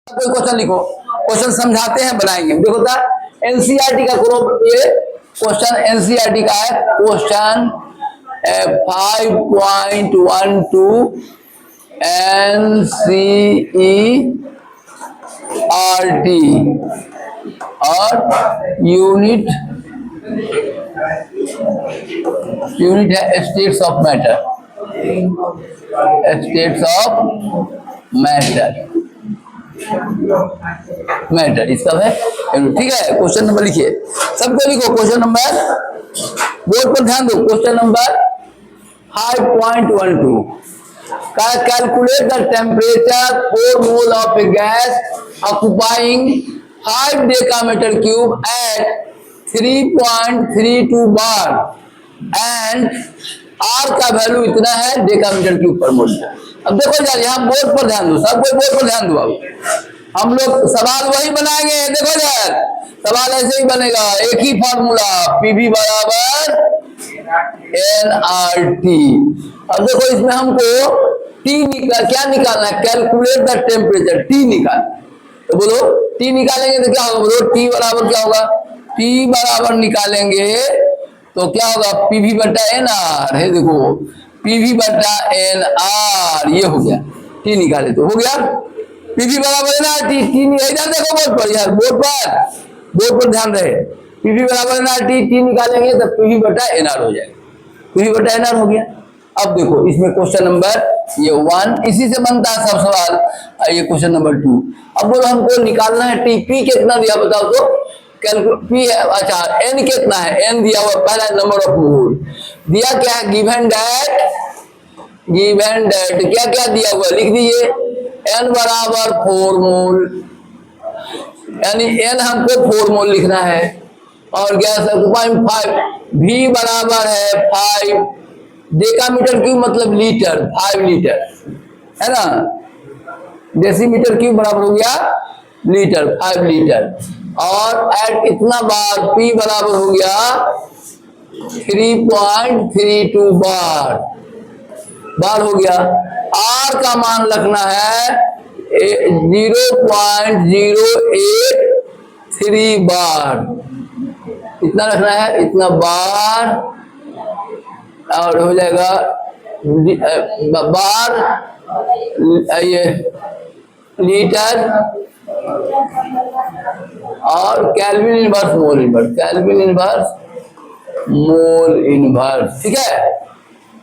कोई क्वेश्चन लिखो, क्वेश्चन समझाते हैं बनाएंगे। देखो था एनसीईआरटी का करो, ये क्वेश्चन एनसीईआरटी का है, क्वेश्चन 5.12 एनसीईआरटी और यूनिट है states of matter, states of matter इसका है। ठीक है, क्वेश्चन नंबर लिखिए, सबको लिखो क्वेश्चन नंबर, बोर्ड पर ध्यान दो। Question number 5.12 calculate the temperature 4 mole of a gas occupying 5 decametre cube at 3.32 bar and R का वैल्यू इतना है डेकामीटर क्यूब पर मोल। अब देखो यार, यहाँ बोर्ड पर ध्यान दो, सब कोई बोर्ड पर ध्यान दो। अब हम लोग सवाल वही बनाएंगे। देखो यार, सवाल ऐसे ही बनेगा, एक ही फॉर्मूला, पीवी बराबर एनआरटी। अब देखो इसमें हमको टी क्या निकालना है, कैलकुलेट द टेम्परेचर, टी निकाल। तो बोलो टी निकालेंगे तो क्या होगा, बोलो टी बराबर क्या होगा, टी बराबर निकालेंगे तो क्या होगा, पीवी बटा एन आर है। देखो पीवी बटा एन आर, ये हो गया, टी निकाले तो हो गया पीवी बराबर एन आर टी। टी इधर देखो बोर्ड पर, यार बोर्ड पर ध्यान रहे, पीवी बराबर एन आर टी, टी निकालेंगे तो पीवी बटा एन आर हो जाएगा, पीवी बटा एन आर हो गया। अब देखो इसमें क्वेश्चन नंबर ये 1 इसी से बनता है सब सवाल। ये क्वेश्चन नंबर 2, अब बोलो हमको निकालना है टी, पी कितना दिया बताओ तो, पी है, अच्छा एन कितना है, एन दिया हुआ पहला नंबर ऑफ मोल दिया, क्या है गिवन डैट क्या क्या दिया हुआ लिख दीजिए, एन बराबर 4 मोल, यानी एन हमको 4 मोल लिखना है, और गैस ऑक्युपाइंग 5, भी बराबर है 5 डेकामीटर क्यूब मतलब लीटर, 5 लीटर है ना, डेसीमीटर क्यूब बराबर हो गया लीटर, 5 लीटर, और एट कितना बार, पी बराबर हो गया 3.32 बार हो गया। आर का मान रखना है 0.083 बार, इतना रखना है, इतना बार, और हो जाएगा बार ये लीटर, और kelvin inverse mole inverse, kelvin inverse mole inverse. ठीक है,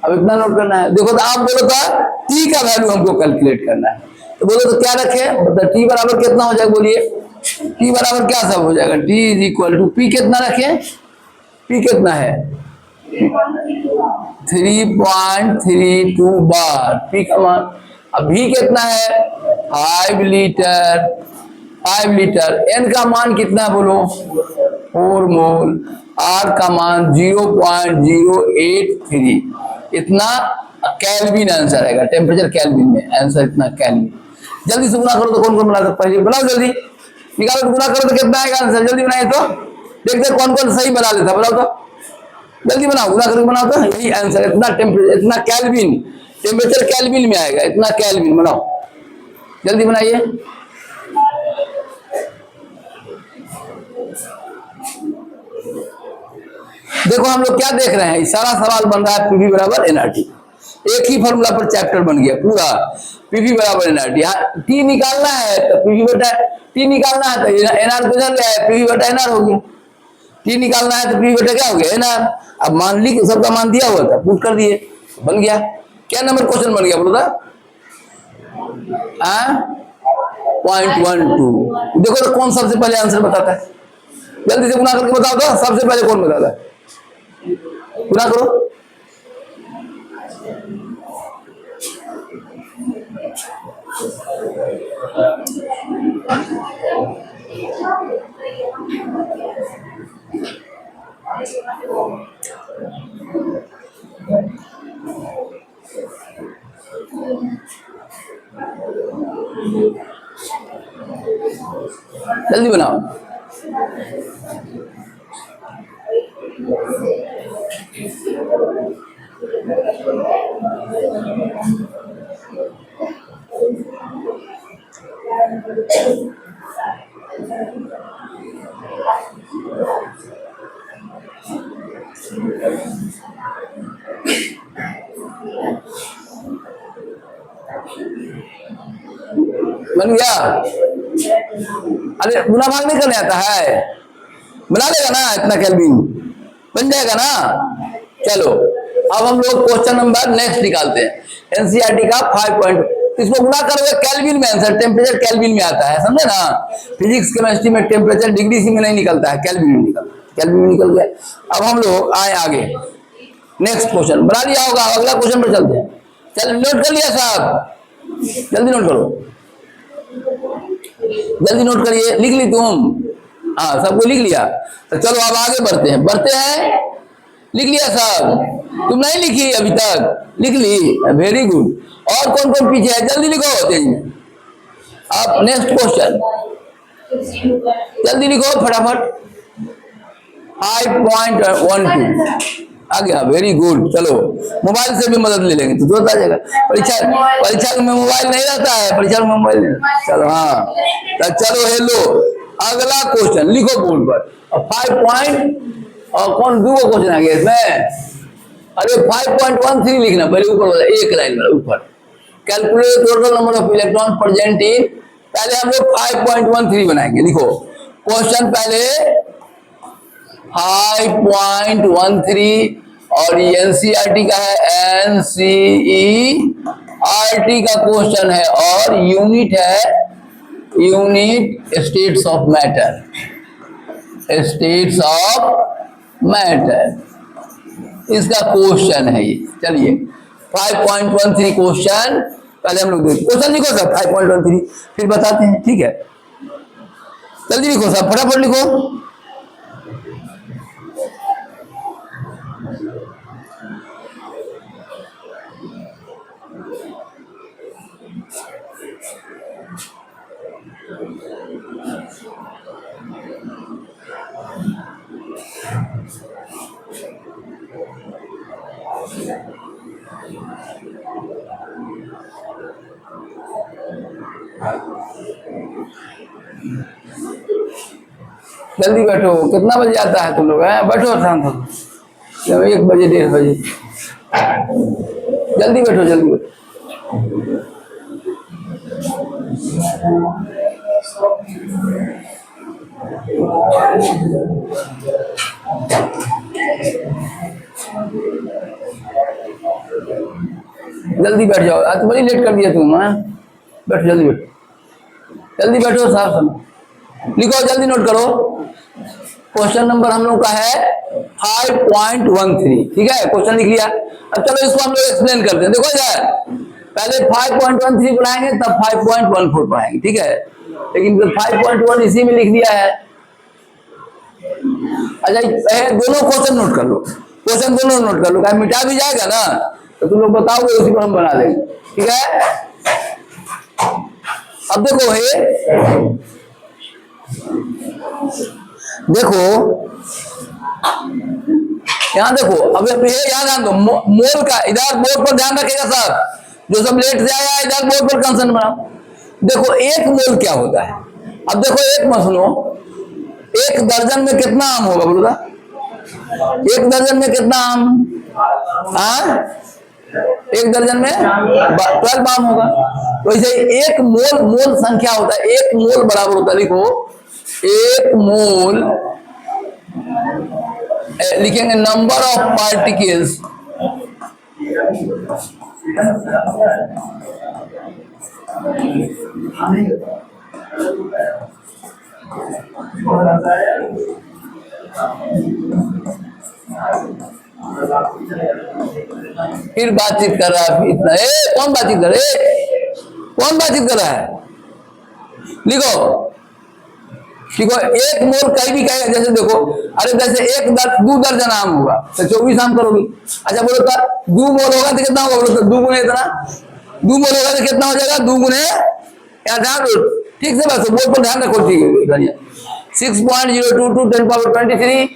अब इतना नोट करना है। देखो तो आप बोलो था टी का वैल्यू हमको कैलकुलेट करना है, तो बोलो तो क्या रखे, मतलब टी बराबर कितना हो जाएगा, बोलिए टी बराबर क्या सब हो जाएगा, T is equal to, P कितना रखे, पी कितना है 3.32 बार, पी का मान। अब भी कितना है 5 लीटर, 5 लीटर, एन का मान कितना बोलो 4 मोल, आर का मान 0.083, इतना कैल्विन आंसर आएगा, टेम्परेचर कैल्विन में आंसर इतना कैल्विन। जल्दी से गुना करो तो कौन कौन बना, पहले बनाओ जल्दी निकालो, गुना करो तो कितना आएगा आंसर, जल्दी बनाए तो देखते कौन कौन सही बना लेता, बनाओ तो जल्दी बनाओ, गुना करके बनाओ तो यही आंसर, इतना टेम्परेचर, इतना कैल्विन, टेम्परेचर कैल्विन में आएगा, इतना कैल्विन बनाओ, जल्दी बनाइए। देखो हम लोग क्या देख रहे हैं, सारा सवाल बन रहा है पीवी बराबर एनआरटी, एक ही फॉर्मूला पर चैप्टर बन गया पूरा, पीवी बराबर एनआरटी। टी निकालना है तो पीवी बटा टी निकालना है तो एनआर तो चल रहा है, पीवी बटा एनआर हो गया, टी निकालना है तो पीवी बटा क्या हो गया एनआर। अब मान ली सबका मान दिया हुआ था, पुट कर दिए, बन गया। क्या नंबर क्वेश्चन बन गया बोलो था, 0.12। देखो तो कौन सबसे पहले आंसर बताता है, जल्दी से गुना करके बताओ तो सबसे पहले कौन बताता है, गुना करो। जल्दी बनाओ। बन गया? अरे गुना भाग नहीं करने आता है, बना लेगा ना, इतना केल्विन बन जाएगा ना। चलो अब हम लोग क्वेश्चन नंबर नेक्स्ट निकालते हैं, एनसीईआरटी का 5 पॉइंट। इसको गुना करोगे केल्विन में, आंसर टेम्परेचर केल्विन में आता है, समझे ना। फिजिक्स केमिस्ट्री में टेम्परेचर डिग्री सी में नहीं निकलता है, केल्विन में निकलता है, केल्विन में निकल गया। अब हम लोग आए आगे, नेक्स्ट क्वेश्चन बना लिया होगा, अगला क्वेश्चन पर चलते हैं। चल नोट कर लिया साहब, जल्दी नोट करो, जल्दी नोट करिए, लिख ली तुम? हाँ सबको लिख लिया, तो चलो अब आगे बढ़ते हैं, बढ़ते हैं। लिख लिया साहब? तुम नहीं लिखी अभी तक? लिख ली, वेरी गुड। और कौन कौन पीछे है, जल्दी लिखो तेज में। अब नेक्स्ट क्वेश्चन जल्दी लिखो फटाफट। 5.12 आ गया, वेरी गुड। चलो मोबाइल से भी मदद ले लेंगे तो तुरंत आ जाएगा। परीक्षा में मोबाइल नहीं रहता है, परीक्षा में मोबाइल नहीं। चलो हाँ, तो चलो हेलो, अगला क्वेश्चन लिखो बोर्ड पर। 5 पॉइंट और कौन दो क्वेश्चन आ गया इसमें? अरे 5.13 लिखना पहले, ऊपर वाला एक लाइन वाला ऊपर। Calculate total number of electron present in, पहले हम लोग 5.13 बनाएंगे। लिखो क्वेश्चन पहले 5.13 और एनसीईआरटी का है, एनसीईआरटी का क्वेश्चन है और यूनिट है, unit states of matter, states of matter, इसका क्वेश्चन है ये। चलिए 5.13 क्वेश्चन पहले हम लोग देखते, क्वेश्चन लिखो सब 5.13 फिर बताते हैं, ठीक है। जल्दी लिखो सब, फटाफट लिखो। जल्दी बैठो, कितना बजे आता है तुम लोग? बैठो शांत हो, 1 बजे 1:30 बजे, जल्दी बैठो जल्दी बैठो। जल्दी बैठ जाओ, आज तो बड़ी लेट कर दिया तुम। बैठो जल्दी बैठो, जल्दी बैठो साहब, सुनो लिखो, जल्दी नोट करो। क्वेश्चन नंबर हम लोग का है 5.13, ठीक है, क्वेश्चन लिख लिया। अब चलो इसको हम लोग एक्सप्लेन करते हैं। देखो यार, पहले 5.13 पढ़ाएंगे तब 5.14 पढ़ाएंगे, ठीक है, लेकिन 5.1 इसी में लिख दिया है। अच्छा दोनों क्वेश्चन नोट कर लो, क्वेश्चन दोनों नोट कर लो, कहीं मिटा भी जाएगा ना तो तुम लोग बताओगे, उसी पर हम बना देंगे, ठीक है। अब देखो देखो यहाँ देखो, अब यहाँ ध्यान दो, मोल का इधर बोर्ड पर ध्यान रखेगा साहब, जो सब लेट से आया इधर बोर्ड पर कंसर्न बनाओ। देखो 1 मोल क्या होता है? अब देखो एक मत सुनो, 1 दर्जन में कितना आम होगा बोलो? 1 दर्जन में कितना आम? 1 दर्जन में 12 आम होगा। तो ऐसे 1 मोल, मोल संख्या होता है, 1 मोल बराबर होता है, लिखो 1 मोल, लिखेंगे नंबर ऑफ पार्टिकल्स फिर बातचीत कर रहा है इतना, कौन बातचीत कर रहा है? कौन बातचीत कर रहा है? लिखो 1 मोल कहीं भी कहेगा, जैसे देखो, अरे जैसे 2 दर्जन आम होगा तो 24 आम करोगी। अच्छा बोलो तो 2 मोल होगा तो कितना होगा? बोलो तो 2 गुने इतना, 2 मोल होगा तो कितना हो जाएगा? 2 गुने, ठीक से बस बोल पर ध्यान रखो, ठीक है। 6.022 × 10⁻23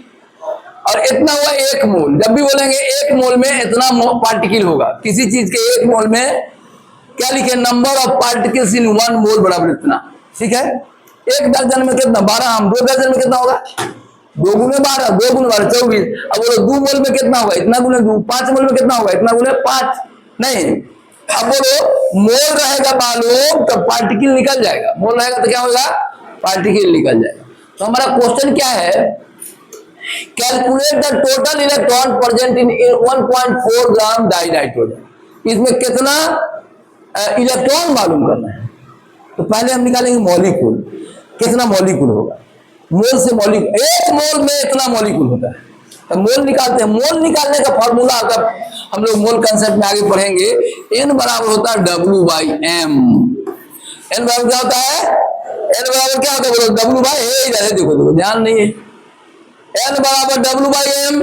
और इतना हुआ 1 मोल। जब भी बोलेंगे 1 मोल में इतना पार्टिकल होगा, किसी चीज के 1 मोल में क्या लिखे? नंबर ऑफ पार्टिकल्स इन 1 मोल बराबर इतना। ठीक है। एक दर्जन में कितना 12 आम, 2 दर्जन में कितना होगा 2 गुने 12, 2 गुने 12 24। अब बोलो 2 मोल में कितना होगा इतना गुने 2, 5 मोल में कितना होगा इतना गुने 5, नहीं। अब बोलो मोल रहेगा मालूम तो पार्टिकल निकल जाएगा, मोल रहेगा तो क्या होगा पार्टिकल निकल जाएगा। तो हमारा क्वेश्चन क्या है, calculate the total electron present in 1.4 gram die nitrogen. इसमें कितना इलेक्ट्रॉन मालूम करना है। तो पहले हम निकालेंगे मॉलिक्यूल, कितना मॉलिक्यूल होगा, मोल से मॉलिक्यूल, एक मोल में इतना मॉलिक्यूल होता है। तो मोल निकालते हैं, मोल निकालने का फॉर्मूला अगर हम लोग मोल कंसेप्ट में आगे पढ़ेंगे, एन बराबर होता है W/m। एन बराबर क्या होता है, एन बराबर क्या होता है बोलो W/a, इधर है देखो देखो ध्यान नहीं है, एन बराबर W/m।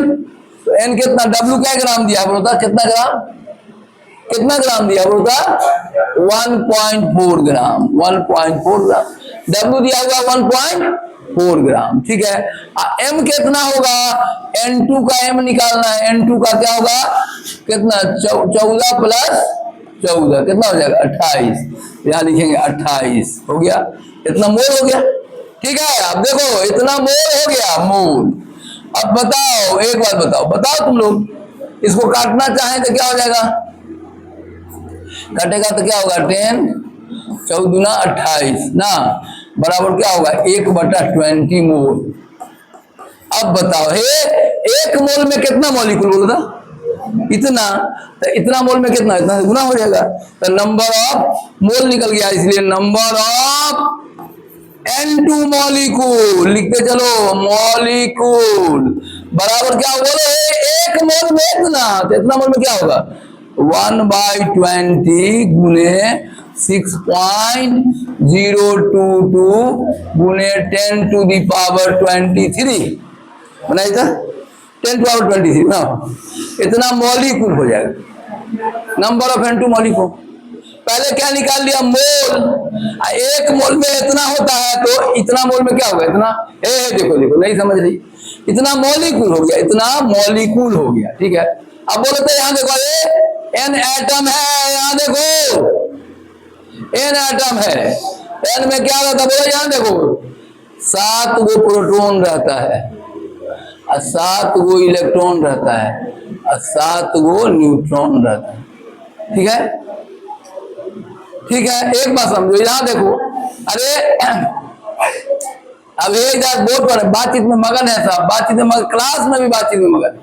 तो एन कितना, W क्या ग्राम दिया बोलता, कितना ग्राम, कितना ग्राम दिया बोलता 1.4 ग्राम, 1.4 ग्राम। W दिया हुआ 1.4 ग्राम, ठीक है। M कितना होगा, N2 का M निकालना है, N2 का क्या होगा कितना 14 प्लस 14 कितना हो जाएगा 28, यहाँ लिखेंगे 28 हो गया, इतना मोल हो गया, ठीक है। अब देखो इतना मोल हो गया, मोल। अब बताओ एक बात बताओ तुम लोग, इसको काटना चाहें तो क्या हो जाएगा, कटेगा तो क्या होगा 10 14 28 ना, बराबर क्या होगा 1/20 मोल। अब बताओ हे, एक मोल में कितना मॉलिक्यूल बोलता इतना, तो इतना मोल में कितना, इतना गुना हो जाएगा। तो नंबर ऑफ मोल निकल गया, इसलिए नंबर ऑफ N2 मॉलिक्यूल लिखते चलो, मॉलिक्यूल बराबर क्या बोलो, एक मोल में इतना, तो इतना मोल में क्या होगा 1/20 गुने 6.022 गुने 10⁻23 बनाया था, 10⁻23 ना, इतना मॉलिक्यूल हो जाएगा, नंबर ऑफ N2 मॉलिक्यूल। पहले क्या निकाल लिया मोल, एक मोल में इतना होता है, तो इतना मोल में क्या होगा इतना, देखो देखो नहीं समझ रही, इतना मॉलिक्यूल हो गया, इतना मॉलिक्यूल हो गया, ठीक है। अब बोलो तो यहाँ देखो एन एटम है, यहाँ देखो एन एटम है, एन में क्या रहता है बोलो, यहाँ देखो 7 गो प्रोटॉन रहता है और 7 गो इलेक्ट्रॉन रहता है और 7 गो न्यूट्रॉन रहता है, ठीक है, ठीक है। एक बात समझो, यहाँ देखो, अरे अब एक बोर्ड पर बातचीत में मगन है साहब, बातचीत में मगन, क्लास में भी बातचीत में मगन,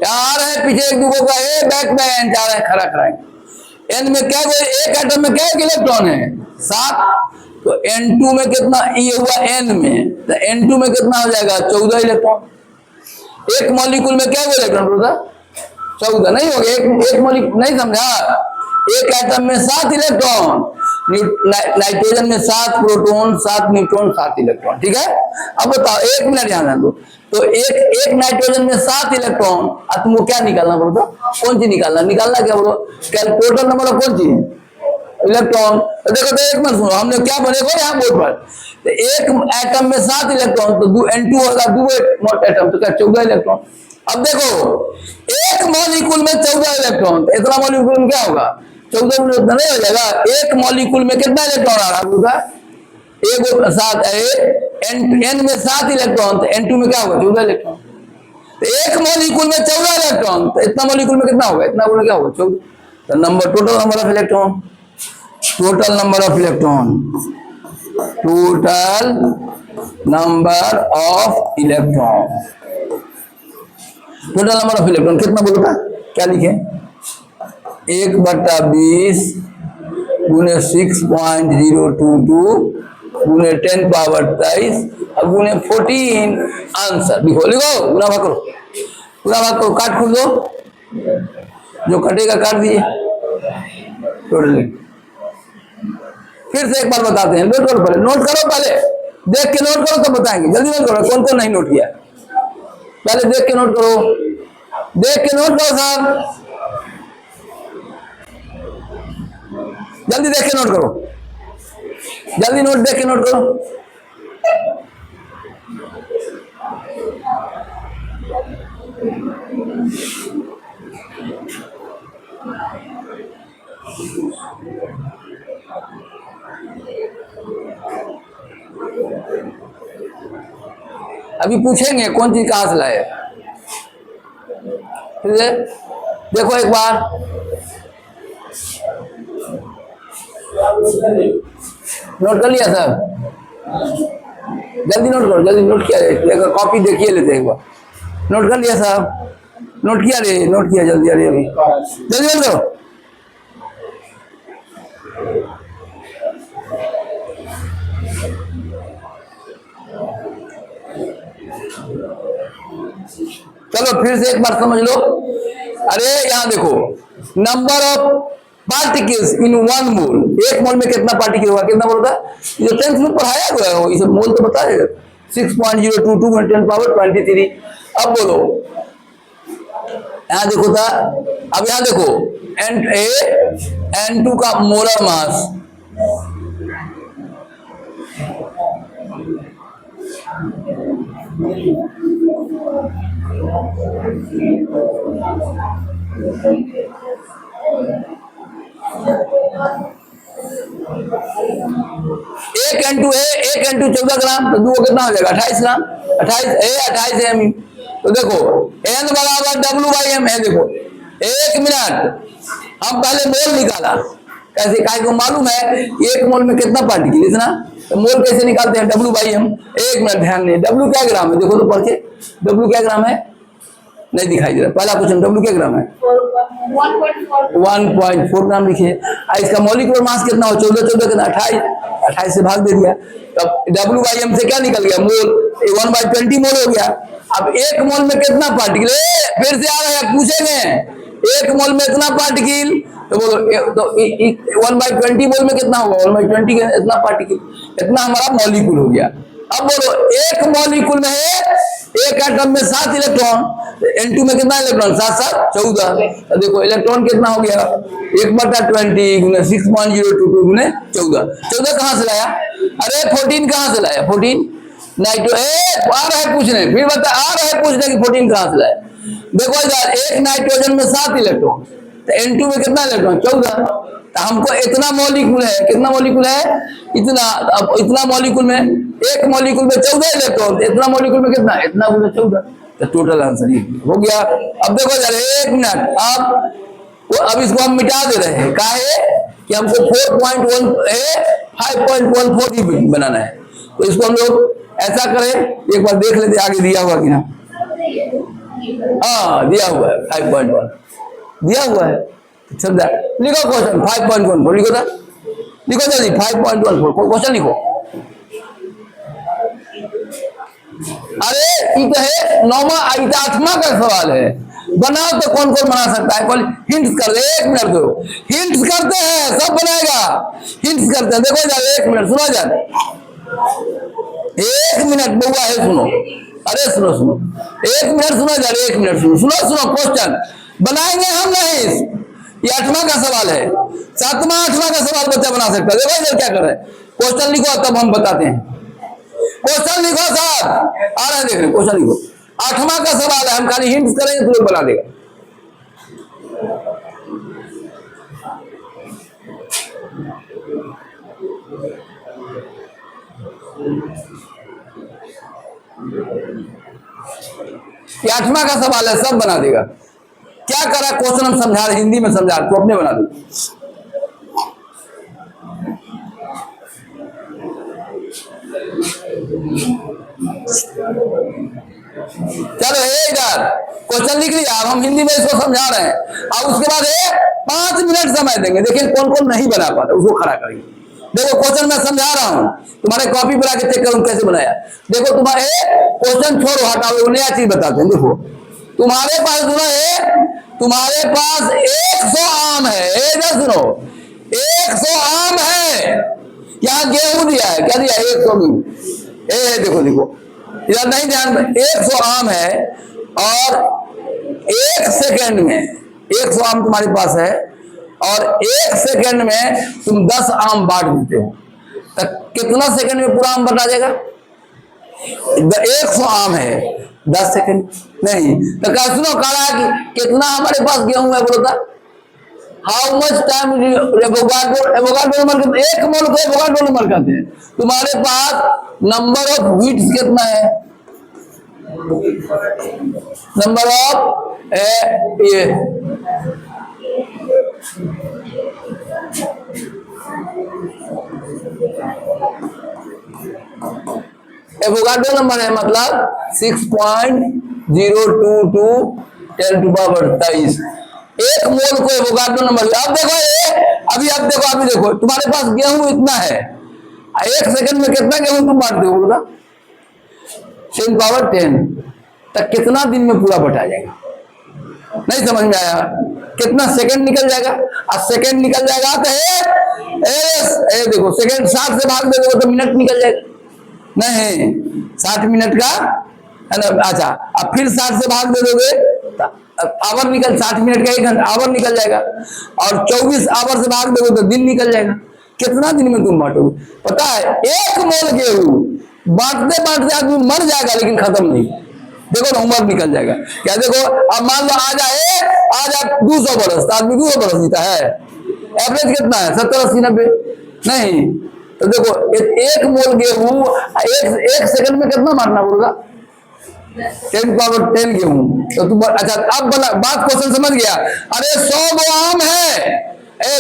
यहाँ आ रहे हैं पीछे एक दूसरे का बैक में जा रहे हैं खड़ा कराएंगे। एन में क्या, एक एटम में क्या इलेक्ट्रॉन है 7, तो N2 में कितना, ये हुआ N में, तो N2 में कितना हो जाएगा 14 इलेक्ट्रॉन। एक मॉलिक्यूल में क्या इलेक्ट्रॉन होता 14 नहीं हो गया, एक मॉलिक्यूल नहीं समझा, एक एटम में 7 इलेक्ट्रॉन, नाइट्रोजन में 7 प्रोटॉन 7 न्यूट्रॉन 7 इलेक्ट्रॉन, ठीक है। अब बताओ एक मिनट ध्यान दो, तो एक नाइट्रोजन में 7 इलेक्ट्रॉन, अब तुमको क्या निकालना बोलो, कौन चीज निकालना क्या बोलो, टोटल नंबर ऑफ कौन चीज इलेक्ट्रॉन। तो देखो तो एक मिनट सुनो, हमने क्या बनेगा यहाँ बोर्ड पर, तो एक एटम में 7 इलेक्ट्रॉन, तो N2 होगा 2 एटम, तो क्या 14 इलेक्ट्रॉन। अब देखो एक मॉलिक्यूल में 14 इलेक्ट्रॉन, तो इतना मॉलिक्यूल में क्या होगा 14 नहीं हो जाएगा, एक मॉलिक्यूल में कितना इलेक्ट्रॉन आ रहा होगा, एक 7 N में 7 इलेक्ट्रॉन, तो N2 में क्या होगा 14 इलेक्ट्रॉन। तो एक मॉलिक्यूल में 14 इलेक्ट्रॉन, तो इतना मॉलिक्यूल में कितना होगा, इतना बोले क्या होगा 14। तो number total number of electron, total number of electron, total number of electron, total number of electron कितना बोलता, क्या लिखे 1/20 गुने 6.022 गुने 10⁻23 और गुने 14 आंसर लिखो, लिखो गुना भाग करो, गुना भाग करो, काट खुल दो, जो कटेगा काट दिए टोटल। फिर से एक बार बताते हैं, नोट करो पहले, नोट करो पहले, देख के नोट करो तो बताएंगे, जल्दी नोट करो, कौन कौन नहीं नोट किया, पहले देख के नोट करो, देख के नोट करो साहब, जल्दी देख के नोट करो, जल्दी नोट देख के नोट करो। अभी पूछेंगे कौन चीज कहां से लाए। फिर से देखो एक बार, नोट कर लिया सर? जल्दी नोट करो, जल्दी नोट किया रे, कॉपी देखिए लेते एक बार। नोट कर लिया साहब? नोट किया रे? नोट किया, जल्दी अरे अभी जल्दी जल्दी करो। चलो फिर से एक बार समझ लो। अरे यहां देखो, number of particles in one mole, एक मोल में कितना पार्टिकल होगा, कितना मोल होता है? जो 10th में पढ़ाया हुआ है ये सब मोल तो बताएगा। 6.022 × 10⁻23। अब बोलो, यहां देखो था, अब यहां देखो N2 का मोलर मास, एक N2 है, एक N2 14 ग्राम, तो दो कितना हो जाएगा? 28 ग्राम। 28 एम। तो देखो N बराबर W/m है। देखो एक मिनट, हम पहले मोल निकाला कैसे, काय को मालूम है एक मोल में कितना पार्टिकल, इतना, तो मोल कैसे निकालते हैं? W/m। एक मिनट ध्यान दें, W क्या ग्राम है? देखो तो पढ़ के, W क्या ग्राम है? नहीं दिखाई दे रहा। पहला क्वेश्चन, W क्या ग्राम है? 1.4 ग्राम लिखिए। इसका मॉलिक्यूलर मास कितना हो? 14 कितना? 28 से भाग दे दिया, तब W/m से क्या निकल गया? मोल। 1/20 मोल हो गया। अब एक मोल में कितना पार्टिकल? फिर से आ रहे हैं, पूछेंगे एक मोल में इतना पार्टिकल, तो बोलो तो 1/20 मोल में कितना होगा? 1/20 इतना पार्टिकल, इतना हमारा मॉलिक्यूल हो गया। अब बोलो एक मॉलिक्यूल में है, एक एटम में 7 इलेक्ट्रॉन, N2 में कितना इलेक्ट्रॉन? 7 7 14। तो देखो इलेक्ट्रॉन कितना हो गया? 1/20 × 6.022 × 14। 14 कहां से लाया? अरे 14 कहां से लाया? 14 नाइट्रो आ रहा है पूछने, फिर बता, आ रहा है पूछने की 14 कहां से लाया। देखो इधर एक नाइट्रोजन में 7 इलेक्ट्रॉन, तो N2 में कितना इलेक्ट्रॉन? 14। तो हमको इतना मॉलिक्यूल है, कितना मॉलिक्यूल है? इतना। अब इतना मॉलिक्यूल में, एक मॉलिक्यूल में 14 इलेक्ट्रॉन, इतना मॉलिक्यूल में कितना? इतना 14। तो टोटल आंसर ये हो गया। अब देखो जरा एक मिनट, अब इसको हम मिटा दे रहे हैं, काहे कि हमको 4.1 5.14 ही बनाना है। तो इसको हम लोग ऐसा करें, एक बार देख लेते आगे दिया हुआ कि ना। हाँ दिया हुआ है 5.1 दिया हुआ है। समझा? लिखो क्वेश्चन 5.14 लिखो था, लिखो जल्दी 5.14 क्वेश्चन लिखो। अरे ये तो है 8वां का सवाल है, बनाओ तो कौन कौन बना सकता है? कौन हिंट्स कर दे, एक मिनट दो, हिंट्स करते हैं, सब बनाएगा, हिंट्स करते हैं। देखो जाए एक मिनट, सुनो जाए एक मिनट, बउआ है सुनो, अरे सुनो सुनो एक मिनट, सुनो जाए एक मिनट, सुनो सुनो सुनो, क्वेश्चन बनाएंगे हम नहीं, ये 8वां का सवाल है, 7वां 8वां का सवाल बच्चा बना सकता है। देखो इधर क्या कर रहे हैं, क्वेश्चन लिखो तब हम बताते हैं। क्वेश्चन लिखो साहब, आ रहा है देख रहे, क्वेश्चन लिखो। 8वां का सवाल है, हम खाली हिंट्स करेंगे तो लोग बना देगा। ये 8वां का सवाल है, सब बना देगा। क्या करा, क्वेश्चन हम समझा रहे, हिंदी में समझा, तो अपने बना दो। चलो इधर क्वेश्चन लिख लिया, अब हम हिंदी में इसको समझा रहे हैं। अब उसके बाद 5 मिनट समय देंगे, देखिए कौन कौन नहीं बना पाता उसको खड़ा करेंगे। देखो क्वेश्चन मैं समझा रहा हूं, तुम्हारे कॉपी पर आके चेक करूं कैसे बनाया। देखो तुम्हारे क्वेश्चन छोड़ो, हटाओ, नया चीज बताते हैं। देखो तुम्हारे पास सुनो है, तुम्हारे पास 100 आम है, इधर सुनो 100 आम है, यहाँ गेहूं दिया है, क्या दिया है? 100 गेहूं। देखो देखो इधर नहीं ध्यान, 100 आम है और 1 सेकेंड में 100 आम तुम्हारे पास है और 1 सेकेंड में तुम 10 आम बांट देते हो, तो कितना सेकंड में पूरा आम बटा जाएगा? 100 आम है 10 सेकंड नहीं, तो क्या सुनो कहा कि कितना हमारे पास गेहूं है, बोलता how much time Avogadro number, एक मोल को एवोगाड्रो नंबर कहते हैं। तुम्हारे पास नंबर ऑफ व्हीट्स कितना है? नंबर ऑफ ये एवोगाड्रो नंबर है, मतलब 6.022 10 टू पावर 23। एक मोल को एवोगाड्रो नंबर। अब देखो ये, अभी देखो तुम्हारे पास गेहूं इतना है, एक सेकंड में कितना गेहूं तुम बांटते हो बोला? 10 पावर 10 तक कितना दिन में पूरा बटा जाएगा? नहीं समझ में आया? कितना सेकंड निकल जाएगा? और सेकंड निकल जाएगा तो देखो सेकंड 60 से भाग दे दो तो मिनट निकल जाएगा। नहीं 60 मिनट का है ना। अच्छा अब फिर 60 से भाग दे दोगे तो आवर निकल, 60 मिनट का 1 घंटा आवर निकल जाएगा। और 24 आवर से भाग दोगे तो दिन निकल जाएगा। कितना दिन में तुम बांटोगे? पता है एक मोल गेहूं बांटते बांटते आदमी मर जाएगा लेकिन खत्म नहीं। देखो ना उम्र निकल जाएगा। क्या देखो अब मान लो आज 200 बरस तो आदमी 200 बरस जीता है। एवरेज कितना है? 70 80 90 नहीं। तो देखो एक मोल गेहूं एक सेकंड में कितना मारना पड़ेगा? 10 पावर 10 गेहूं। तो तुम अच्छा अब बना बात, क्वेश्चन समझ गया? अरे 100 गो आम है,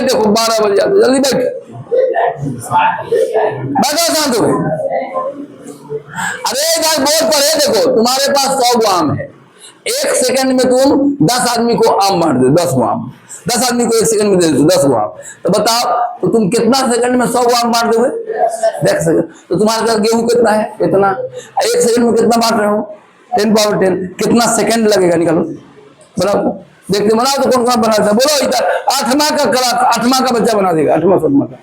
देखो 12 बज जाते, जल्दी बैठ बैठो शांत हो। अरे एक बार बोर्ड पर है, देखो तुम्हारे पास 100 गो आम है, एक सेकंड में तुम 10 आदमी को आम बांट दो, 10 गो आम, 10 आदमी को एक सेकंड में दे दो 10 गो आम। तो बताओ तो तुम कितना सेकंड में 100 गो आम बांट दोगे? देख सकते तो तुम्हारे पास गेहूं कितना है? इतना। एक सेकंड में कितना बांट रहे हो? 10 पावर 10। कितना सेकंड लगेगा? निकालो बनाओ, देखते बनाओ तो कौन कौन बनाता है बोलो। इधर 8वां का बच्चा बना देगा, 8वां 7वां का।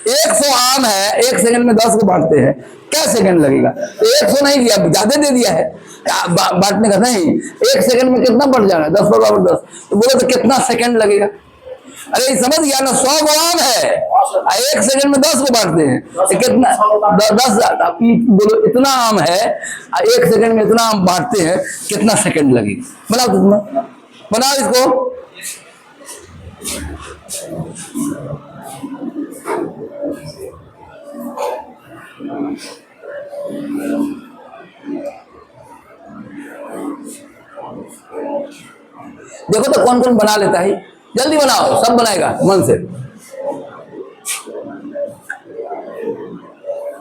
100 आम है, एक सेकंड में 10 को बांटते हैं, क्या सेकंड लगेगा? तो 100 नहीं दिया, ज्यादा दे दिया है बांटने का। नहीं एक सेकंड में कितना बढ़ जाना है? 10 पावर 10। तो बोलो तो कितना सेकंड लगेगा? अरे समझ गया ना? 100 गो आम है, एक सेकंड में 10 को बांटते हैं, तो कितना? 10। बोलो इतना आम है, एक सेकंड में इतना आम बांटते हैं, कितना सेकंड लगेगा? बनाओ तुम, बनाओ इसको। देखो तो कौन कौन बना लेता है, जल्दी बनाओ, सब बनाएगा मन से,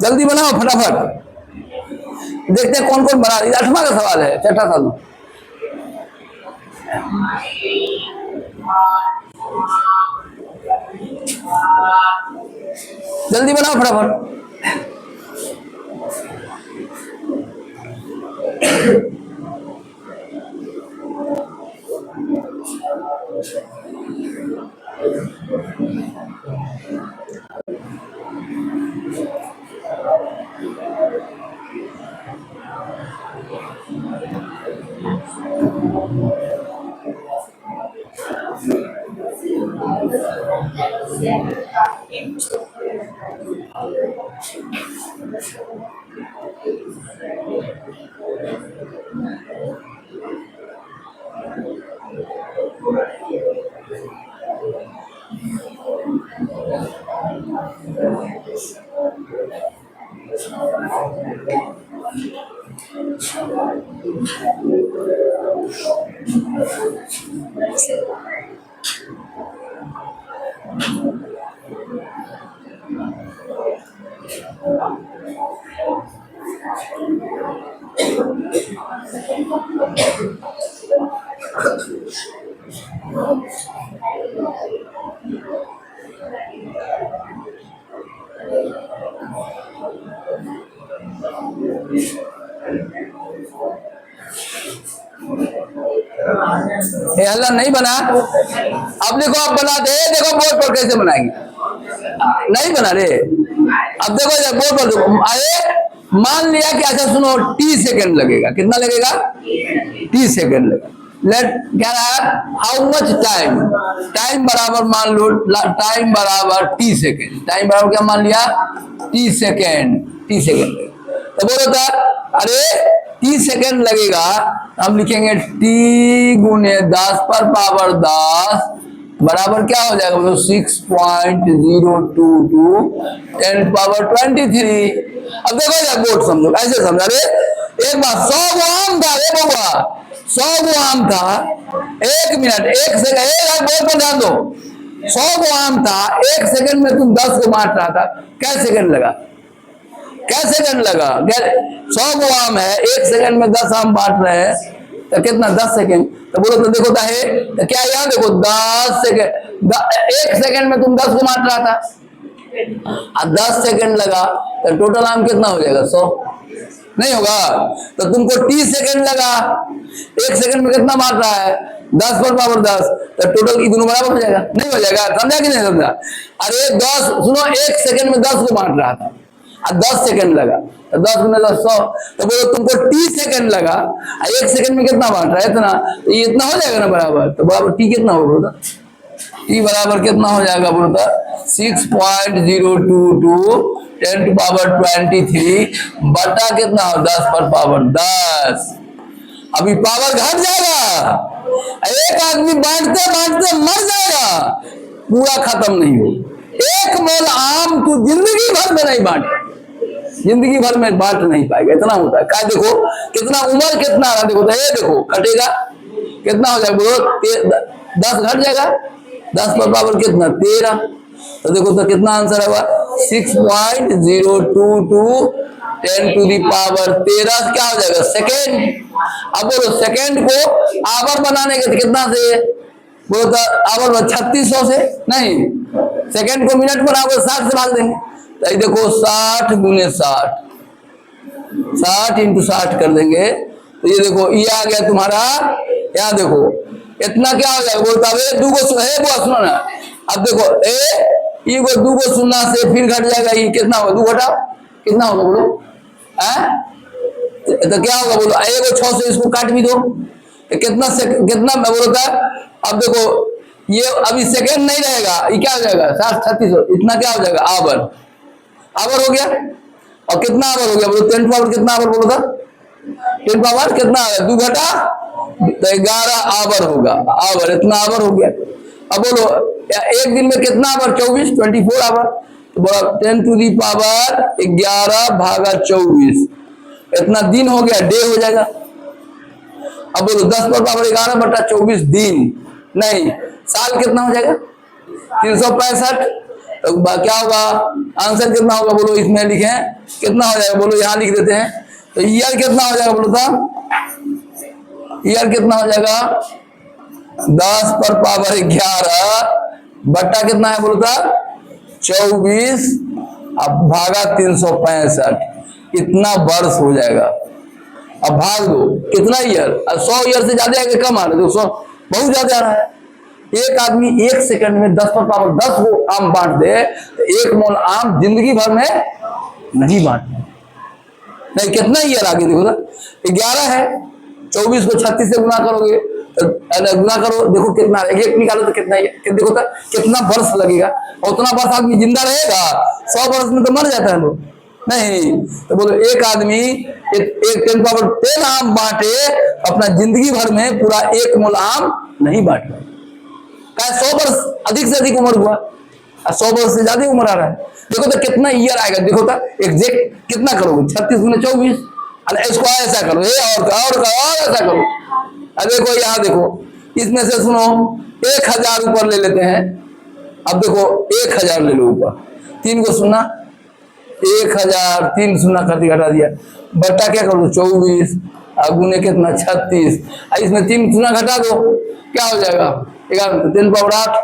जल्दी बनाओ फटाफट। देखते हैं कौन कौन बना रही है। 8वां का सवाल है, छठा सवाल। जल्दी बनाओ फटाफट। हल्ला नहीं बना? अब देखो आप बना दे, देखो बोर्ड पर कैसे बनाएंगे। नहीं बना रे। अब देखो बोर्ड पर आए, मान लिया कि अच्छा सुनो, टी सेकंड लगेगा। कितना लगेगा? टी सेकंड लगेगा। लेट क्या रहा? How much time? टाइम बराबर मान लो, टाइम बराबर टी सेकंड। टाइम बराबर क्या मान लिया? T second. टी सेकंड तो बोलो था, अरे 30 सेकंड लगेगा, हम लिखेंगे t गुने 10 पर पावर 10 बराबर क्या हो जाएगा? मतलब 6.022 10 पावर 23। अब देखो यार बोर्ड समझो, ऐसे समझा रे। एक बार 100 गो आम था, रे बउआ 100 गो आम था, 1 मिनट 1 सेकंड, एक बोल पर ध्यान दो, 100 गो आम था, 1 सेकंड में तुम 10 को बांट रहा था, क्या सेकंड लगा? क्या सेकंड लगा? 100 गो आम है, 1 सेकंड में 10 आम बांट रहे हैं, तो कितना? 10 सेकंड। तो बोलो तो देखो है तो क्या, यहाँ देखो 10 सेकंड, 1 सेकंड में तुम 10 को बांट रहा था, अब 10 सेकंड लगा, तो टोटल आम कितना हो जाएगा? 100 नहीं होगा? तो तुमको 30 सेकंड लगा, 1 सेकंड में कितना बांट रहा है? 10 पर पावर 10, तो टोटल की दोनों बराबर हो जाएगा? नहीं हो जाएगा? समझा कि नहीं समझा? अरे 10 सुनो, 1 सेकंड में 10 को बांट रहा था, अब 10 सेकंड लगा, तो 10 गुना 10 100, तो बोलो तुमको 30 सेकंड लगा, 1 सेकंड में कितना बांट रहा है? इतना, तो ये इतना हो जाएगा ना बराबर, तो बराबर टी कितना होगा? टी बराबर कितना हो जाएगा बोलता? 6.022 10 टू पावर 23 बटा कितना हो? 10 पर पावर 10। अभी पावर घट जाएगा, एक आदमी बांटते बांटते मर जाएगा, पूरा खत्म नहीं हो। 1 मोल आम तू जिंदगी भर में नहीं बांटे, जिंदगी भर में बांट नहीं पाएगा, इतना होता है। क्या देखो कितना उम्र कितना रहा, देखो ये देखो कटेगा कितना हो जाएगा बोलो? 10 घट जाएगा, 10 पर पावर कितना? 13, तो देखो तो कितना आंसर होगा? 6.022 10 टू दी पावर 13 क्या हो जाएगा? सेकेंड। अब बोलो सेकेंड को आवर बनाने के कितना से बोलो तो? आवर 3600 से नहीं, सेकेंड को मिनट बनाओगे 60 से भाग देंगे, तो ये देखो 60 गुने 60, 60 इंटू 60 कर देंगे, तो ये देखो ये आ गया तुम्हारा, यहाँ देखो इतना क्या हो जाएगा बोलता है? 2 को है वो सुनो ना, अब देखो ये 2 को सुनना से फिर घट जाएगा, ये कितना होगा? 2 घटाओ कितना होगा बोलो? तो क्या होगा बोलो? 1 को 6 से इसको काट भी दो, तो कितना मैं बोलता? अब देखो ये अभी सेकेंड नहीं रहेगा, ये क्या हो जाएगा? 60 3600, इतना क्या हो जाएगा? आवर, आवर हो गया। और कितना आवर हो गया बोलो? 10 पावर कितना आवर बोलो था? 10 पावर कितना आ गया? 2 घटा तो 11 आवर होगा, आवर इतना आवर हो गया। अब बोलो एक दिन में कितना आवर? 24 आवर, तो बोला 10 टू दी पावर 11 भागा 24, इतना दिन हो गया, डे हो जाएगा। अब बोलो 10 पर पावर 11 बटा 24 दिन, नहीं साल कितना हो जाएगा? 365, तो क्या होगा? आंसर कितना होगा बोलो? इसमें लिखे कितना हो जाएगा बोलो? यहाँ लिख देते हैं, तो ईयर कितना हो जाएगा बोलो था? ईयर कितना हो जाएगा? 10 पर पावर 11 बट्टा कितना है बोलो था? 24 अब भागा 365, इतना वर्ष हो जाएगा। अब भाग दो कितना ईयर? अब 100 ईयर से ज्यादा आगे कम आ रहा है, 200 बहुत ज्यादा आ रहा है। एक आदमी 1 सेकंड में 10 पर पावर 10 को आम बांट दे, तो 1 मोल आम जिंदगी भर में नहीं बांट नहीं। कितना ईयर आगे देखो ना, 11 है, 24 को 36 से गुना करोगे, गुना करो देखो कितना, एक निकालो तो कितना, देखो तो कितना वर्ष लगेगा, और उतना वर्ष आदमी जिंदा रहेगा? 100 वर्ष में तो मर जाता है लोग, नहीं। तो बोलो एक आदमी एक 10 पावर 10 आम बांटे, अपना जिंदगी भर में पूरा 1 मोल आम नहीं बांट रहा। 100 वर्ष अधिक से अधिक उम्र हुआ, 100 वर्ष से ज्यादा उम्र आ रहा है। देखो तो कितना ईयर आएगा, देखो तो एग्जैक्ट कितना करोगे? 36 गुना 24, इसको ऐसा करो, और ऐसा करो। अब देखो यहाँ देखो, इसमें से सुनो 1000 ऊपर ले लेते हैं। अब देखो 1000 ले लो ऊपर, 3 को सुनना 1000, 3 सुनना खाती घटा दिया, बट्टा क्या करो? 24 गुने कितना? 36, इसमें 3 सुना घटा दो, क्या हो जाएगा? 11 3 पावर 8,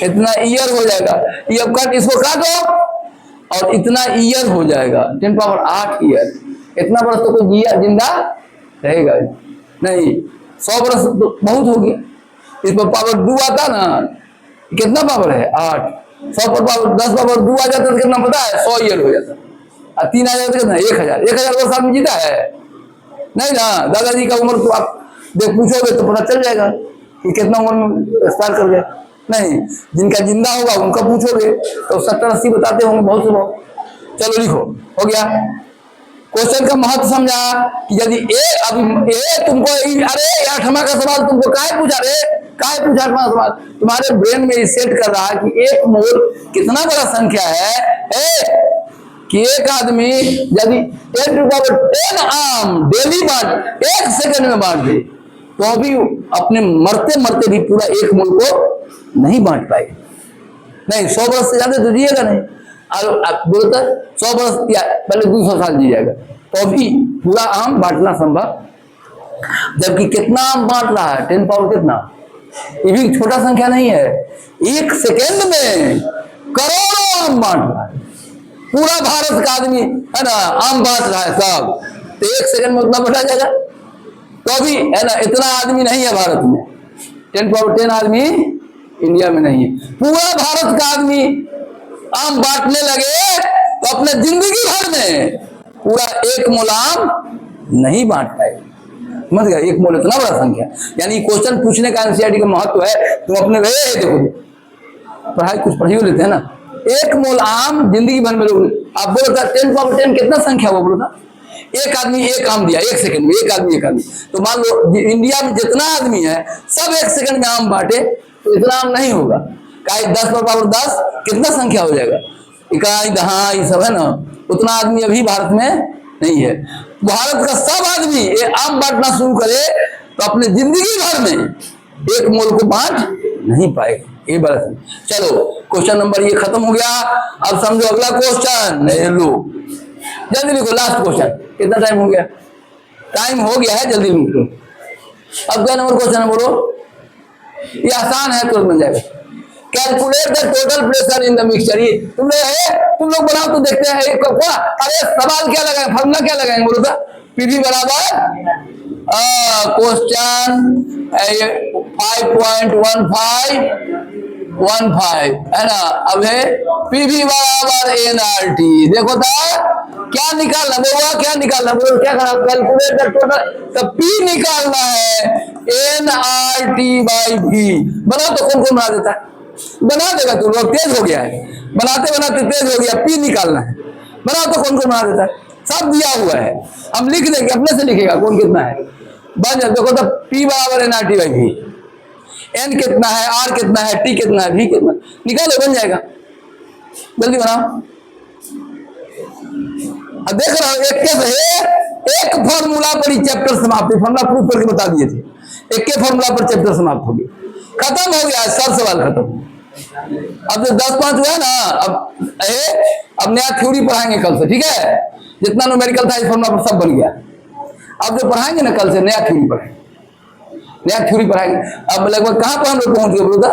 इतना ईयर हो जाएगा। ये अब काट, इसको काटो और इतना ईयर हो जाएगा, 10 पावर 8 ईयर। इतना वर्ष तो कोई जिंदा रहेगा नहीं, 100 वर्ष तो बहुत हो गया। इस पर पावर 2 आता ना, कितना पावर है? 8, 100 पर पावर 10 पावर 2 आ जाता तो कितना पता है? 100 ईयर हो जाता, और 3 आ जाता कितना? 1000 वर्ष आदमी जीता है नहीं ना। दादाजी का उम्र तो आप देख पूछोगे तो पता चल जाएगा कि कितना उम्र में स्टार्ट कर गए, नहीं। जिनका जिंदा होगा उनका पूछोगे तो 70-80 बताते होंगे बहुत से बहुत। चलो लिखो, हो गया। क्वेश्चन का महत्व समझा कि यदि तुमको अरे यार क्षमा का सवाल तुमको काहे पूछा रे, काहे पूछा सवाल? तुम्हारे ब्रेन में सेट कर रहा है कि 1 मोल कितना बड़ा संख्या है। कि एक आदमी यदि 10 आम डेली बांट, 1 सेकंड में बांट दे, तो अभी अपने मरते मरते भी पूरा 1 मोल को नहीं बांट पाएगा। नहीं, 100 वर्ष से ज्यादा तो जिएगा नहीं। और बोलता 100 वर्ष पहले 200 साल जी जाएगा, तो अभी पूरा आम बांटना संभव। जबकि कितना आम बांट रहा है, 10 पावर कितना, ये भी छोटा संख्या नहीं है। 1 सेकेंड में करोड़ों आम बांट रहा है। पूरा भारत का आदमी है ना आम बांट रहा है सब, तो 1 सेकेंड में उतना बढ़ा जाएगा। तो अभी है ना इतना आदमी नहीं है भारत में, 10 पावर 10 आदमी इंडिया में नहीं है। पूरा भारत का आदमी आम बांटने लगे तो अपने जिंदगी भर में पूरा 1 मोल आम नहीं बांट पाएगा। समझ गया, 1 मोल इतना बड़ा संख्या। यानी क्वेश्चन पूछने का एनसीईआरटी का महत्व है। तुम अपने देखो पढ़ाई कुछ पढ़ी हो लेते हैं ना, 1 मोल आम जिंदगी भर में लोग। आप बोलो 10 पावर 10 कितना संख्या हुआ, बोलो एक आदमी 1 आम दिया 1 सेकंड में, एक आदमी तो मान लो इंडिया में जितना आदमी है सब 1 सेकंड में आम बांटे तो इतना आम नहीं होगा। 10 पावर 10 कितना संख्या हो जाएगा, इकाई दहाई ये सब है ना, उतना आदमी अभी भारत में नहीं है। भारत का सब आदमी ये आम बांटना शुरू करे तो अपने जिंदगी भर में 1 मोल को बांट नहीं पाएगा। ये बात। चलो क्वेश्चन नंबर ये खत्म हो गया। अब समझो अगला क्वेश्चन, लो जल्दी लिखो। लास्ट क्वेश्चन, कितना टाइम हो गया, टाइम हो गया है, जल्दी लिखो। अब क्या नंबर क्वेश्चन है बोलो, ये आसान है, तुरंत बन जाएगा। Calculate the total pressure in the mixture. ये तुम लोग बनाओ तो देखते हैं। अरे सवाल क्या लगाए, फॉर्मूला क्या लगाएंगे बोलो तो, पीवी बराबर क्वेश्चन 5.15 है ना। अब है पीवी बराबर एनआरटी। देखो तो क्या निकालना, बोलो क्या निकालना, बोलो क्या करना, कैलकुलेट द टोटल, तो पी निकालना है एनआरटी बाई वी। बनाओ तो कौन कौन बना देता है, बना देगा तो लोग, तेज हो गया है, बनाते बनाते तेज हो गया। पी निकालना है, बनाओ तो कौन कौन बना देता है, सब दिया हुआ है, हम लिख देंगे, अपने से लिखेगा कौन कितना है, बन जाए। देखो तो पी बराबर एनआरटी बाई वी, एन कितना है, आर कितना है, टी कितना है, वी कितना, निकालो बन जाएगा। जल्दी बनाओ। अब देख रहा हूं एक है, एक फॉर्मूला पर ही चैप्टर समाप्त, फॉर्मूला प्रूफ करके बता दिए थे, एक के फॉर्मूला पर चैप्टर समाप्त हो गया, खत्म हो गया, सब सवाल खत्म। अब जो 10-5 हुआ ना, अब नया थ्योरी पढ़ाएंगे कल से, ठीक है। जितना न्यूमेरिकल था इस फॉर्मूला पर सब बन गया। अब जो पढ़ाएंगे ना कल से नया थ्योरी पढ़ाएंगे, नया थ्योरी पढ़ाएंगे। अब लगभग कहां पर हम लोग पहुंच गए बोलो तो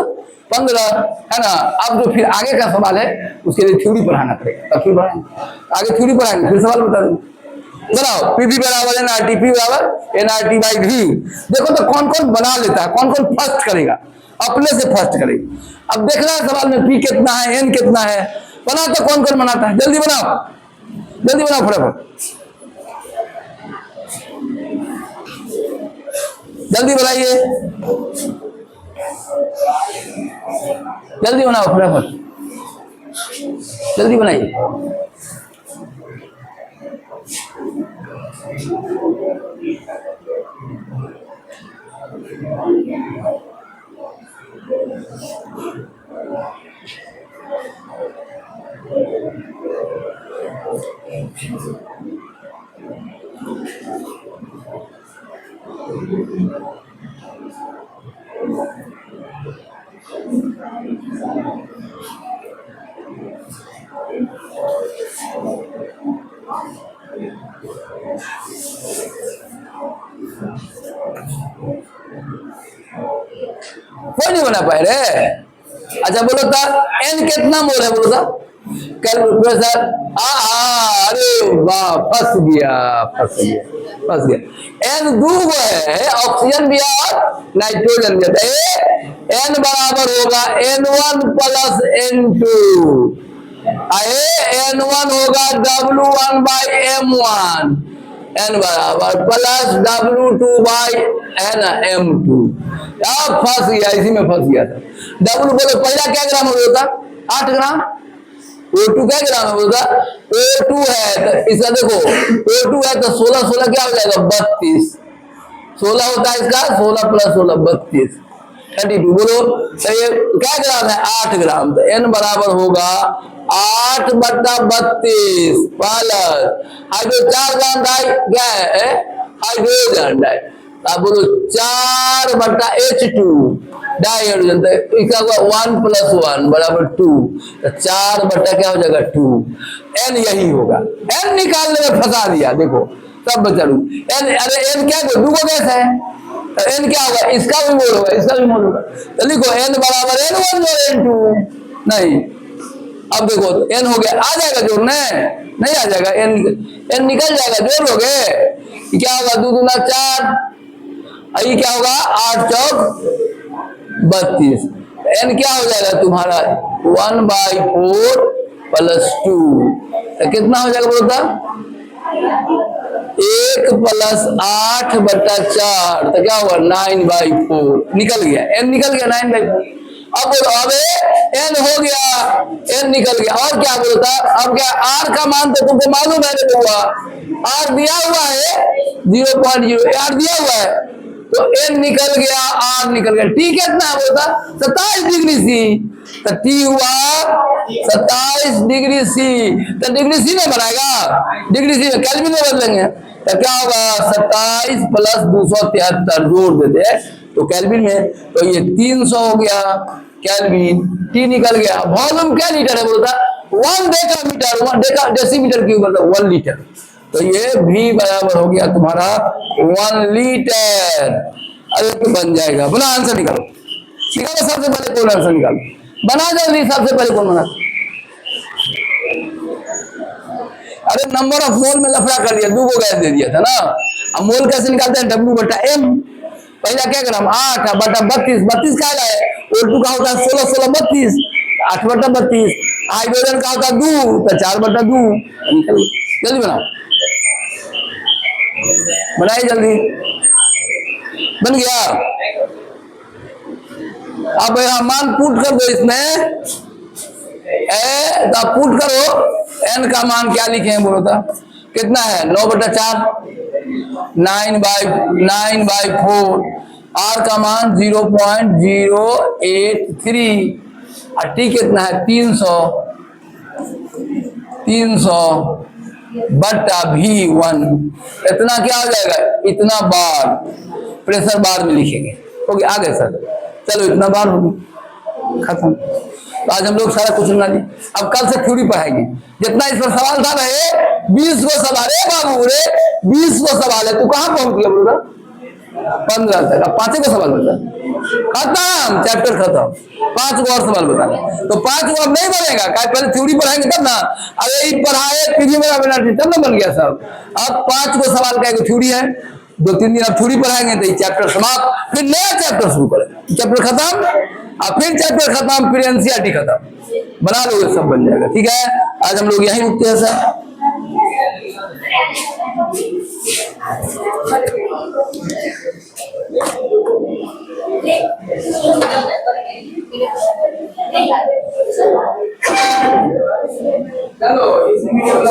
15 है ना। अब जो फिर आगे का सवाल है उसके लिए थ्योरी पढ़ाना पड़ेगा, तब फिर पढ़ाएंगे, आगे थ्योरी पढ़ाएंगे, फिर सवाल बता देंगे। बनाओ पीवी बराबर एनआरटी, पी बराबर एनआरटी बाई वी। देखो तो कौन कौन बना लेता है, कौन कौन फर्स्ट करेगा, अपने से फर्स्ट करेगा। अब देखना है सवाल में पी कितना है, एन कितना है, बना तो कौन कौन बनाता है, जल्दी बनाओ, जल्दी बनाओ फटाफट, जल्दी बनाइए, जल्दी बनाओ फटाफट, जल्दी बनाइए। कोई नहीं बना पाए रे। अच्छा बोलो तो एन कितना मोल है, बोलो तो कैलकुलेटर। अरे वाह, फंस गया फंस गया फंस गया। एन दो है, ऑक्सीजन भी और नाइट्रोजन भी है। एन बराबर होगा N1 प्लस N2, N1 होगा W1 बाई M1, N बराबर प्लस W2 बाई M2। अब फंस गया, इसी में फंस गया था। W बोलो पहला क्या ग्राम होता, 8 ग्राम। O2 क्या ग्राम है बोलता, O2 है तो इसका देखो O2 है तो 16 क्या हो जाएगा 32, 16 होता है इसका, 16 प्लस 16 32 बोलो। तो ये क्या ग्राम है 8 ग्राम, तो N बराबर होगा 8/32 प्लस हाइड्रो 4 ग्राम डाई क्या है हाइड्रोजन डाई। आप बोलो 4/H2 डाई हाइड्रोजन, तो क्या हुआ 1 + 1 = 2, तो 4 क्या हो जाएगा 2। n यही होगा, n निकालने में फंसा दिया देखो सब बचा लू n। अरे n क्या दो को गैस है तो n क्या होगा, इसका भी मोल होगा इसका भी मोल होगा, तो लिखो n = n1 और n2 नहीं। अब देखो n हो गया, आ जाएगा जोड़ने नहीं आ जाएगा, n निकल जाएगा, जोड़ लोगे क्या होगा 2 दूना 4, ये क्या होगा 8 चौक 32, n क्या हो जाएगा तुम्हारा 1/4 + 2, तो कितना हो जाएगा बोलता 1 + 8/4, तो क्या होगा 9/4 निकल गया, n निकल गया 9/4। अब बोलो अबे n हो गया, n निकल गया, और क्या बोलता अब क्या r का मान तो तुमको मालूम है हुआ, r दिया हुआ है 0.0 r दिया हुआ है, तो n निकल गया r निकल गया, t कितना बोलता 27 डिग्री C, तो t हुआ 27 डिग्री C, तो डिग्री C में बनाएगा, डिग्री C में केल्विन में बदलेंगे, तो क्या होगा 27 + 273 जोड़ देते हैं तो केल्विन में, तो ये 300 हो गया केल्विन, टी निकल गया। वॉल्यूम क्या लीटर है बोलता 1 डेकामीटर, 1 डेसीमीटर क्यूब मतलब 1 लीटर, तो ये V बराबर हो गया तुम्हारा 1 लीटर। अरे तो बन जाएगा, बना आंसर निकालो, निकालो सबसे पहले कौन आंसर निकालो, बना जल्दी सबसे पहले कौन बना। अरे नंबर ऑफ मोल में लफड़ा कर दिया, 2 को गैस दे दिया था ना। अब मोल कैसे निकालते हैं W/M, पहला क्या करना 8/32, 32 क्या है O2 का होता है 16 32, 8/32, हाइड्रोजन का होता है 2 तो 4/2 निकल। जल्दी बनाओ, बनाइए जल्दी, बन गया। अब यहाँ मान पुट कर दो इसमें, तो पुट करो n का मान क्या लिखे हैं बोलो तो कितना है 9/4, 9/4, r का मान 0.083 और t कितना है 300/V1, इतना क्या हो जाएगा इतना बार, प्रेशर बार में लिखेंगे। ओके आ गए सर, चलो इतना बार होगी खत्म। तो आज हम लोग सारा कुछ बना दी, अब कल से थ्योरी पढ़ाएंगे, जितना इस पर सवाल था रहे 20 को सवाल है बाबू रे, 20 को सवाल है, तू कहाँ पहुंच गया बोल रहा 15 तक, अब 5 को सवाल बता खत्म, चैप्टर खत्म, 5 को और सवाल बता, तो 5 को अब नहीं बनेगा, पहले थ्योरी पढ़ाएंगे तब ना, अरे पढ़ाए पीजी में तब ना बन गया सब। अब 5 को सवाल का एक थ्योरी है, 2-3 दिन अब थ्योरी पढ़ाएंगे तो ये चैप्टर समाप्त, फिर नया चैप्टर शुरू करें, चैप्टर खत्म अब फिर चैप्टर खत्म, फिर एनसीईआरटी खत्म, बना लो सब बन जाएगा। ठीक है, आज हम लोग यहीं रुकते हैं सर। चलो इसी वीडियो को